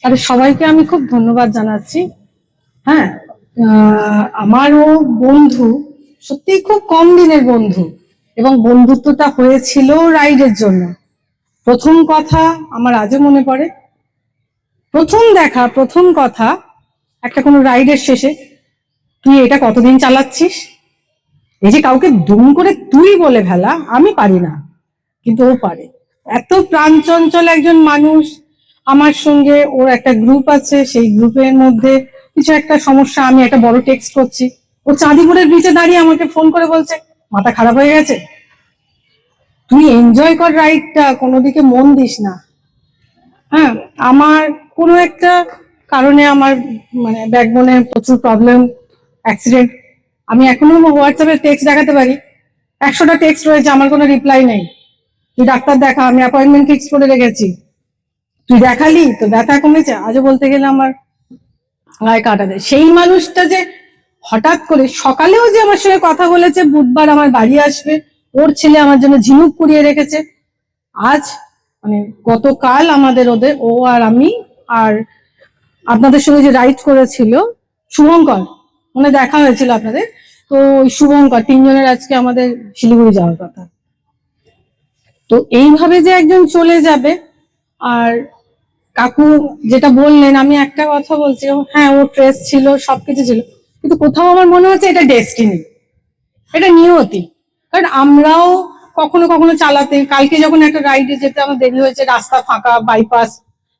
আরে সবাইকে আমি খুব ধন্যবাদ জানাচ্ছি। হ্যাঁ, আমারও বন্ধু, সত্যি খুব কম দিনের বন্ধু, এবং বন্ধুত্বটা হয়েছিল রাইডের জন্য। প্রথম কথা আমার আজও মনে পড়ে, প্রথম দেখা, প্রথম কথা একটা কোনো রাইডের শেষে, তুই এটা কতদিন চালাচ্ছিস? এই যে কাউকে দুম করে তুই বলে ফেলা, আমি পারি না, কিন্তু ও পারে। এত প্রাণচঞ্চল একজন মানুষ। আমার সঙ্গে ওর একটা গ্রুপ আছে, সেই গ্রুপের মধ্যে কিছু একটা সমস্যা, আমি একটা বড় টেক্সট করছি, ও চাঁদিপুরের বিচে দাঁড়িয়ে আমাকে ফোন করে বলছে মাথা খারাপ হয়ে গেছে, তুই এনজয় কর রাইডটা, কোনো দিকে মন দিস না। হ্যাঁ, আমার কোনো একটা কারণে আমার মানে ব্যাকবোনে প্রচুর প্রবলেম, অ্যাক্সিডেন্ট। আমি এখনো হোয়াটসঅ্যাপে টেক্সট দেখাতে পারি, 100টা টেক্সট রয়েছে, আমার কোনো রিপ্লাই নেই। তুই ডাক্তার দেখা, আমি অ্যাপয়েন্টমেন্ট ফিক্স করে রেখেছি, তুই দেখালি তো ব্যথা কমেছে, আজও বলতে গেলে আমার গায়ে কাটা দেয়। সেই মানুষটা যে হঠাৎ করে সকালেও যে আমার সঙ্গে কথা বলেছে, বুধবার আমার বাড়ি আসবে, ওর ছেলে আমার জন্য ঝিনুক কুড়িয়ে রেখেছে, আজ মানে গতকাল আমাদের ওদের ও আর আমি আর আপনাদের সঙ্গে যে রাইড করেছিল শুভঙ্কর, মানে দেখা হয়েছিল আপনাদের, তো ওই শুভঙ্কর তিনজনের আজকে আমাদের শিলিগুড়ি যাওয়ার কথা। তো এইভাবে যে একজন চলে যাবে। আর কাকু যেটা বললেন, আমি একটা কথা বলছি, হ্যাঁ ওর ট্রেস ছিল, সবকিছু ছিল, কিন্তু কোথাও আমার মনে হচ্ছে এটা ডেস্টিনি, এটা নিয়তি। কারণ আমরাও কখনো কখনো চালাতে, কালকে যখন একটা রাইডে যেতে আমার দেরি হয়েছে, রাস্তা ফাঁকা, বাইপাস,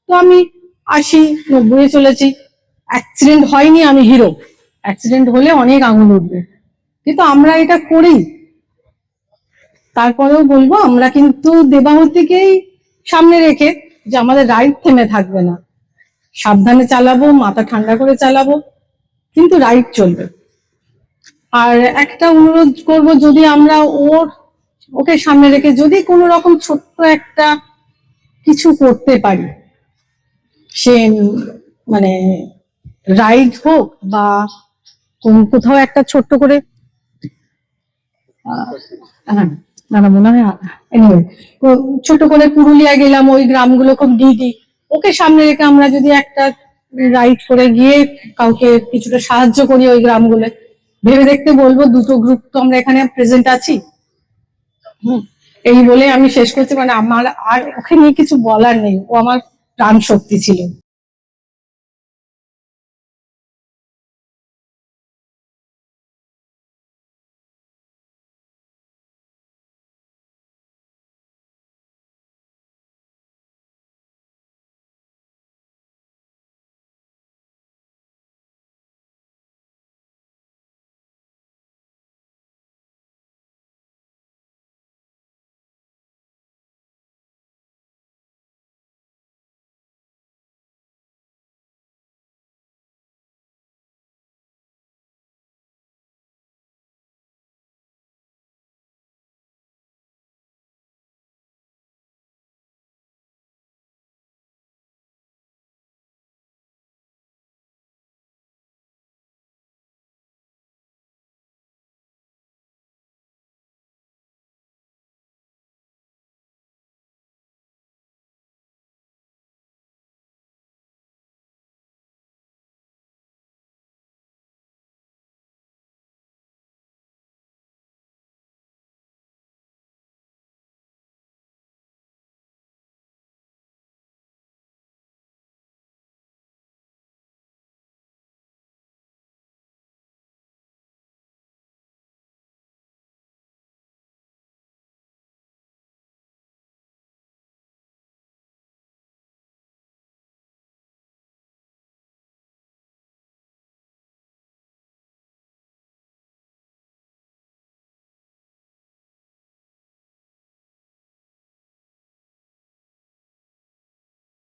তো আমি 80-90 চলেছি, অ্যাক্সিডেন্ট হয়নি, আমি হিরো। অ্যাক্সিডেন্ট হলে অনেক আঙুল উঠবে, কিন্তু আমরা এটা করি। তারপরেও বলবো, আমরা কিন্তু দেবাহুতিকেই সামনে রেখে যে আমাদের রাইড থেমে থাকবে না, সাবধানে চালাবো, মাথা ঠান্ডা করে চালাবো, কিন্তু রাইড চলবে। আর একটা অনুরোধ করব, যদি আমরা ওকে সামনে রেখে যদি কোনো রকম ছোট্ট একটা কিছু করতে পারি, সে মানে রাইড হোক বা কোথাও একটা ছোট্ট করে, হ্যাঁ না না মনে হয় এনিওয়ে, ছোট করে পুরুলিয়া গেলাম, ওই গ্রামগুলো খুব নিডি, ওকে সামনে রেখে আমরা যদি একটা রাইড করে গিয়ে কাউকে কিছুটা সাহায্য করি ওই গ্রামগুলো, ভেবে দেখতে বলবো। দুটো গ্রুপ তো আমরা এখানে প্রেজেন্ট আছি। এই বলে আমি শেষ করছি, মানে আমার আর ওকে নিয়ে কিছু বলার নেই, ও আমার প্রাণ শক্তি ছিল।